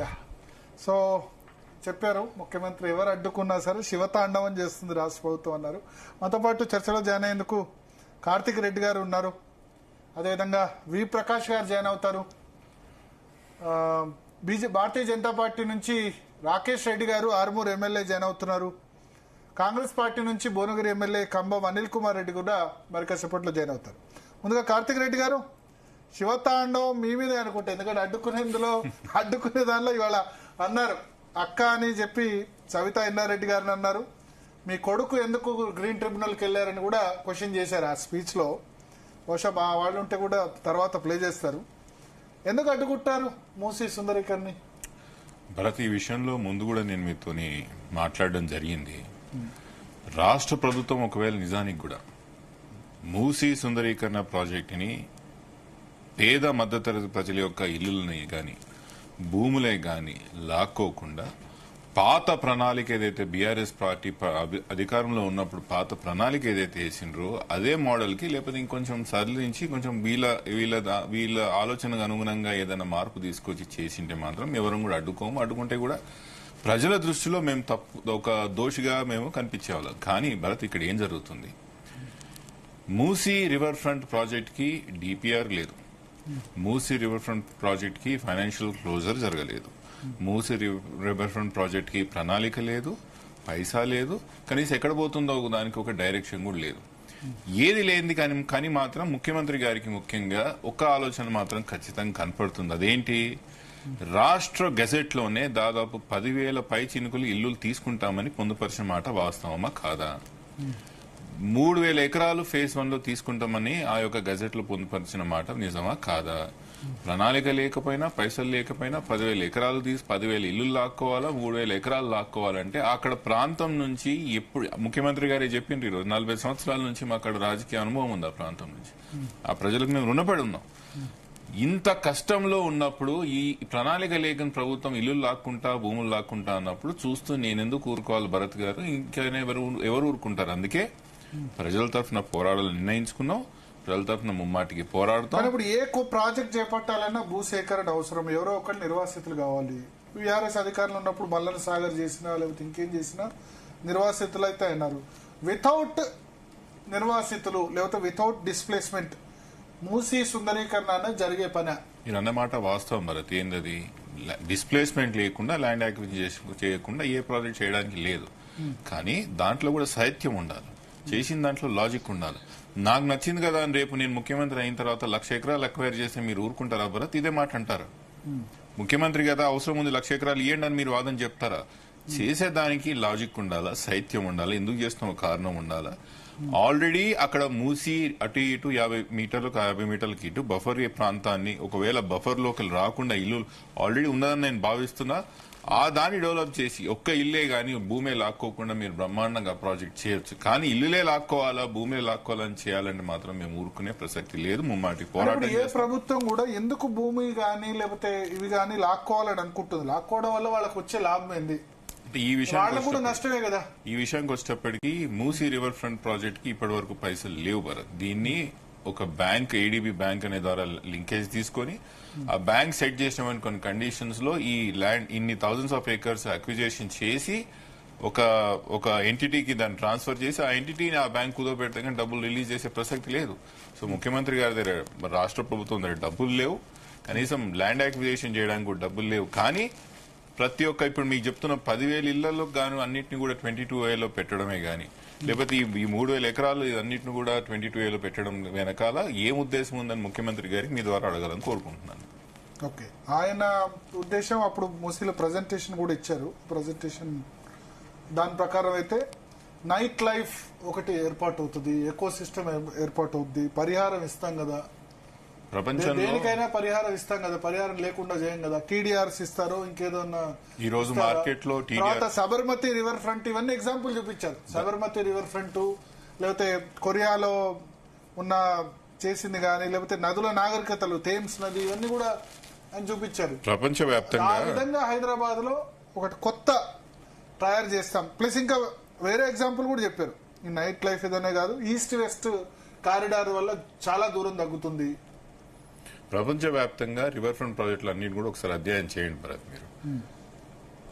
Yeah so చెప్పారు ముఖ్యమంత్రి ఎవరు అడ్డుకున్నా సరే శివతాండవం చేస్తుంది రాష్ట్ర ప్రభుత్వం అన్నారు. మనతో పాటు చర్చలో జాయిన్ అయ్యేందుకు కార్తిక్ రెడ్డి గారు ఉన్నారు, అదేవిధంగా వి ప్రకాష్ గారు జాయిన్ అవుతారు. భారతీయ జనతా పార్టీ నుంచి రాకేష్ రెడ్డి గారు ఆర్మూర్ ఎమ్మెల్యే జాయిన్ అవుతున్నారు. కాంగ్రెస్ పార్టీ నుంచి భువనగిరి ఎమ్మెల్యే కంబం అనిల్ కుమార్ రెడ్డి కూడా మరి కాసేపట్లో జాయిన్ అవుతారు. ముందుగా కార్తిక్ రెడ్డి గారు, శివతాండవం మీ మీదే అనుకుంటా, ఎందుకంటే అడ్డుకునే దానిలో ఇవాళ అన్నారు అక్క అని చెప్పి సవితా ఎన్నారెడ్డి గారిని అన్నారు. మీ కొడుకు ఎందుకు గ్రీన్ ట్రిబ్యునల్కి వెళ్లారని కూడా క్వశ్చన్ చేశారు ఆ స్పీచ్ లో. బహుశా మా వాళ్ళు ఉంటే కూడా తర్వాత ప్లే చేస్తారు. ఎందుకు అడ్డుకుంటారు మూసీ సుందరీకర్ని? భరత్, ఈ విషయంలో ముందు కూడా నేను మీతోని మాట్లాడడం జరిగింది. రాష్ట్ర ప్రభుత్వం ఒకవేళ నిజానికి కూడా మూసీ సుందరీకరణ ప్రాజెక్టుని పేద మధ్యతరగతి ప్రజల యొక్క ఇల్లులని గాని భూములే గాని లాక్కోకుండా పాత ప్రణాళిక ఏదైతే బీఆర్ఎస్ పార్టీ అధికారంలో ఉన్నప్పుడు పాత ప్రణాళిక ఏదైతే వేసిండ్రో అదే మోడల్ కి లేకపోతే ఇంకొంచెం సడలించి కొంచెం వీళ్ళ ఆలోచనకు అనుగుణంగా ఏదైనా మార్పు తీసుకొచ్చి చేసింటే మాత్రం ఎవరం కూడా అడ్డుకోము. అడ్డుకుంటే కూడా ప్రజల దృష్టిలో మేము ఒక దోషిగా మేము కనిపించేవాళ్ళం. కానీ భరత్, ఇక్కడ ఏం జరుగుతుంది? మూసీ రివర్ ఫ్రంట్ ప్రాజెక్ట్ కి డిపిఆర్ లేదు, మూసీ రివర్ ఫ్రంట్ ప్రాజెక్ట్ కి ఫైనాన్షియల్ క్లోజర్ జరగలేదు, మూసీ రివర్ ఫ్రంట్ ప్రాజెక్ట్ కి ప్రణాళిక లేదు, పైసా లేదు, కనీసం ఎక్కడ పోతుందో దానికి ఒక డైరెక్షన్ కూడా లేదు. ఏది లేనిది కానీ మాత్రం ముఖ్యమంత్రి గారికి ముఖ్యంగా ఒక ఆలోచన మాత్రం ఖచ్చితంగా కనపడుతుంది. అదేంటి? రాష్ట్ర గెజెట్ లోనే దాదాపు 10,000 పై చినుకులు ఇల్లులు తీసుకుంటామని పొందుపరిచిన మాట వాస్తవమా కాదా? 3,000 ఎకరాలు ఫేజ్ 1 లో తీసుకుంటామని ఆ యొక్క గెజెట్ లో పొందుపరిచిన మాట నిజమా కాదా? ప్రణాళిక లేకపోయినా పైసలు లేకపోయినా 10,000 ఎకరాలు 10,000 ఇల్లు లాక్కోవాలా, 3,000 ఎకరాలు లాక్కోవాలంటే అక్కడ ప్రాంతం నుంచి ఎప్పుడు ముఖ్యమంత్రి గారే చెప్పిండ్రు, ఈరోజు 40 సంవత్సరాల నుంచి మాకు అక్కడ రాజకీయ అనుభవం ఉంది. ఆ ప్రాంతం నుంచి ఆ ప్రజలకు మేము రుణపడి ఉన్నాం. ఇంత కష్టంలో ఉన్నప్పుడు ఈ ప్రణాళిక లేఖన ప్రభుత్వం ఇల్లు లాక్కుంటా భూములు లాక్కుంటా అన్నప్పుడు చూస్తూ నేనెందుకు ఊరుకోవాలి భరత్ గారు? ఇంకైనా ఎవరు ఊరుకుంటారు? అందుకే ప్రజల తరఫున పోరాడాలని నిర్ణయించుకున్నాం. ప్రజల తరఫున ముమ్మాటికి పోరాడుతాం. ఇప్పుడు ఏ ప్రాజెక్ట్ చేపట్టాలన్నా భూసేకరణ అవసరం, ఎవరో ఒకరు నిర్వాసితులు కావాలి. బీఆర్ఎస్ అధికారులు ఉన్నప్పుడు మల్లన సాగర్ చేసినా లేకపోతే ఇంకేం చేసినా నిర్వాసితులు అయితే అయినారు. వితౌట్ నిర్వాసితులు లేకపోతే వితౌట్ డిస్ప్లేస్మెంట్ మూసీ సుందరీకరణ అనేది జరిగే పని. మీరు అన్నమాట వాస్తవం భరత్. ఏంటది? డిస్ప్లేస్మెంట్ లేకుండా ల్యాండ్ యాక్విజిషన్ చేయకుండా ఏ ప్రాజెక్ట్ చేయడానికి లేదు. కానీ దాంట్లో కూడా సాహిత్యం ఉండాలి, చేసిన దాంట్లో లాజిక్ ఉండాలి. నాకు నచ్చింది కదా అని రేపు నేను ముఖ్యమంత్రి అయిన తర్వాత 1,00,000 ఎకరాలు అక్వైర్ చేస్తే మీరు ఊరుకుంటారా భరత్? ఇదే మాట అంటారా? ముఖ్యమంత్రి కదా అవసరం ఉంది 1,00,000 ఎకరాలు ఇవ్వండి అని మీరు వాదన చెప్తారా? చేసేదానికి లాజిక్ ఉండాలా, సాహిత్యం ఉండాలా, ఎందుకు చేస్తున్న కారణం ఉండాలా. ఆల్రెడీ అక్కడ మూసి అటు ఇటు 50 మీటర్లకు 50 మీటర్లకి ఇటు బఫర్ ప్రాంతాన్ని ఒకవేళ బఫర్ లోకి రాకుండా ఇల్లు ఆల్రెడీ ఉన్నదని నేను భావిస్తున్నా. ఆ దాన్ని డెవలప్ చేసి ఒక్క ఇల్లే గాని భూమే లాక్కోకుండా మీరు బ్రహ్మాండంగా ప్రాజెక్ట్ చేయొచ్చు. కానీ ఇల్లులే లాక్కోవాలా భూమే లాక్కోవాలని చేయాలంటే మాత్రం మేము ఊరుకునే ప్రసక్తి లేదు. ముమ్మాటి పోరాటం. ఏ ప్రభుత్వం కూడా ఎందుకు భూమి గాని లేకపోతే ఇవి గాని లాక్కోవాలని అనుకుంటుంది? లాక్కోవడం వల్ల వాళ్ళకి వచ్చే లాభం ఏంది? ఈ విషయం నష్టమే కదా. ఈ విషయానికి వచ్చేటప్పటికి మూసీ రివర్ ఫ్రంట్ ప్రాజెక్ట్ కి ఇప్పటి వరకు పైసలు లేవు భరత్. దీన్ని ఒక బ్యాంక్, ఏడీబీ బ్యాంక్ అనే ద్వారా లింకేజ్ తీసుకొని ఆ బ్యాంక్ సెట్ చేసిన కొన్ని కండిషన్స్ లో ఈ ల్యాండ్ ఇన్ని థౌజండ్స్ ఆఫ్ ఏకర్స్ అక్విజిషన్ చేసి ఒక ఎంటిటీకి దాన్ని ట్రాన్స్ఫర్ చేసి ఆ ఎంటిటీని ఆ బ్యాంక్ కుదోబెడితే కానీ డబ్బులు రిలీజ్ చేసే ప్రసక్తి లేదు. సో ముఖ్యమంత్రి గారి దగ్గర, రాష్ట్ర ప్రభుత్వం దగ్గర డబ్బులు లేవు, కనీసం ల్యాండ్ అక్విజిషన్ చేయడానికి కూడా డబ్బులు లేవు. కానీ ప్రతి ఒక్క ఇప్పుడు మీకు చెప్తున్న 10,000 ఇళ్లలో గాను అన్నింటినీ కూడా 22A లో పెట్టడమే గానీ లేకపోతే ఈ 3,000 ఎకరాలు అన్నింటిని కూడా 22A లో పెట్టడం వెనకాల ఏం ఉద్దేశం ఉందని ముఖ్యమంత్రి గారికి మీ ద్వారా అడగాలని కోరుకుంటున్నాను. ఓకే, ఆయన ఉద్దేశం అప్పుడు మూసీలో ప్రజెంటేషన్ కూడా ఇచ్చారు. ప్రజెంటేషన్ దాని ప్రకారం అయితే నైట్ లైఫ్ ఒకటి ఏర్పాటు అవుతుంది, ఎకో సిస్టమ్ ఏర్పాటు అవుతుంది, పరిహారం ఇస్తాం కదా, దేనికైనా పరిహారం ఇస్తాం కదా, పరిహారం లేకుండా చేయం కదా, టీడీఆర్స్ ఇస్తారు, ఇంకేదో ఈ రోజు మార్కెట్ లో సబర్మతి రివర్ ఫ్రంట్ ఇవన్నీ ఎగ్జాంపుల్ చూపించారు. సబర్మతి రివర్ ఫ్రంట్ లేకపోతే కొరియాలో ఉన్న చేసింది గానీ లేకపోతే నదుల నాగరికతలు, థేమ్స్ నది, ఇవన్నీ కూడా అని చూపించారు. ప్రపంచవ్యాప్తంగా ఆ విధంగా హైదరాబాద్ లో ఒకటి కొత్త తయారు చేస్తాం. ప్లస్ ఇంకా వేరే ఎగ్జాంపుల్ కూడా చెప్పారు. ఈ నైట్ లైఫ్ ఏదనే కాదు, ఈస్ట్ వెస్ట్ కారిడార్ వల్ల చాలా దూరం తగ్గుతుంది. ప్రపంచవ్యాప్తంగా రివర్ ఫ్రంట్ ప్రాజెక్టులు అన్నిటి కూడా ఒకసారి అధ్యయనం చేయండి భరత్ మీరు.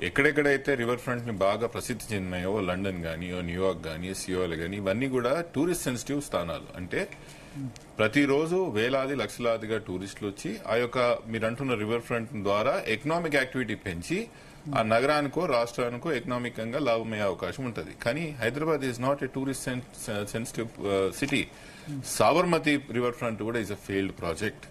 ఎక్కడెక్కడైతే రివర్ ఫ్రంట్ ని బాగా ప్రసిద్ధి చెందినాయో, లండన్ గానీ, న్యూయార్క్ గానీ, సియోల్ గానీ, ఇవన్నీ కూడా టూరిస్ట్ సెన్సిటివ్ స్థానాలు. అంటే ప్రతిరోజు వేలాది లక్షలాదిగా టూరిస్టులు వచ్చి ఆ యొక్క మీరు అంటున్న రివర్ ఫ్రంట్ ద్వారా ఎకనామిక్ యాక్టివిటీ పెంచి ఆ నగరానికో రాష్ట్రానికో ఎకనామికంగా లాభమయ్యే అవకాశం ఉంటుంది. కానీ Hyderabad is not a tourist sensitive city. Sabarmati river front కూడా ఈజ్ అ ఫెయిల్డ్ ప్రాజెక్ట్.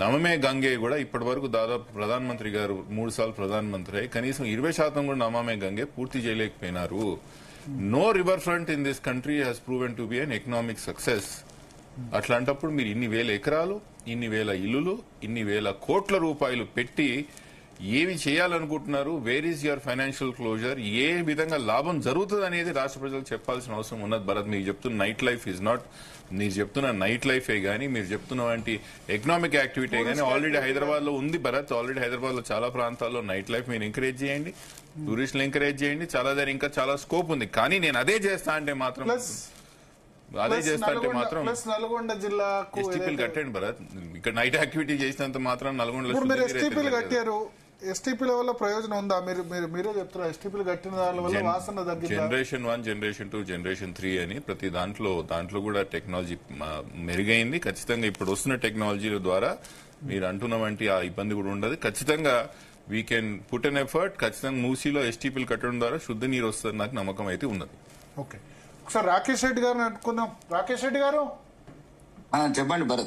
నమమే గంగే కూడా ఇప్పటి వరకు దాదాపు ప్రధానమంత్రి గారు 3 సార్లు ప్రధానమంత్రి అయి కనీసం 20% కూడా నమామే గంగే పూర్తి చేయలేకపోయినారు. No river front in this country has proven to be an economic success. అట్లాంటప్పుడు మీరు ఇన్ని వేల ఎకరాలు, ఇన్ని వేల ఇల్లులు, ఇన్ని వేల కోట్ల రూపాయలు పెట్టి ఏమి చేయాలనుకుంటున్నారు? Where is your financial closure? ఏ విధంగా లాభం జరుగుతుంది అనేది రాష్ట్ర ప్రజలకు చెప్పాల్సిన అవసరం ఉన్నది భరత్. మీకు చెప్తున్న నైట్ లైఫ్ ఈజ్ నాట్, మీరు చెప్తున్న నైట్ లైఫే గానీ, మీరు చెప్తున్న వంటి ఎకనామిక్ యాక్టివిటీ గానీ ఆల్రెడీ హైదరాబాద్ లో ఉంది భరత్. ఆల్రెడీ హైదరాబాద్ లో చాలా ప్రాంతాల్లో నైట్ లైఫ్ మీరు ఎంకరేజ్ చేయండి, టూరిస్టులు ఎంకరేజ్ చేయండి. చాలా దగ్గర ఇంకా చాలా స్కోప్ ఉంది. కానీ నేను అదే చేస్తా అంటే మాత్రం నల్గొండ జిల్లాకు ఎస్టీపీలు కట్టండి భరత్. ఇక్కడ నైట్ యాక్టివిటీ చేసినంత మాత్రం ఇప్పుడు మీరు ఎస్టీపీలు కట్టారు. ఎస్టీపీల వల్ల ప్రయోజనం ఉందా? మీరే చెప్తారా? ఎస్టీపీలు కట్టిన దాని వల్ల వాసన తగ్గిందా? జనరేషన్ 1, జనరేషన్ 2, జనరేషన్ 3 అని ప్రతి దాంట్లో కూడా టెక్నాలజీ మెరుగైంది. ఖచ్చితంగా ఇప్పుడు వస్తున్న టెక్నాలజీల ద్వారా మీరు అంటున్న వంటి ఆ ఇబ్బంది కూడా ఉండదు. ఖచ్చితంగా we can put an effort. ఖచ్చితంగా మూసీలో ఎస్టీపీలు కట్టడం ద్వారా శుద్ధ నీరు వస్తుంది, నాకు నమ్మకం అయితే ఉన్నది. ఓకే, ఒకసారి రాకేష్ రెడ్డి గారిని అనుకుందాం. రాకేష్ రెడ్డి గారు చెప్పండి భరత్.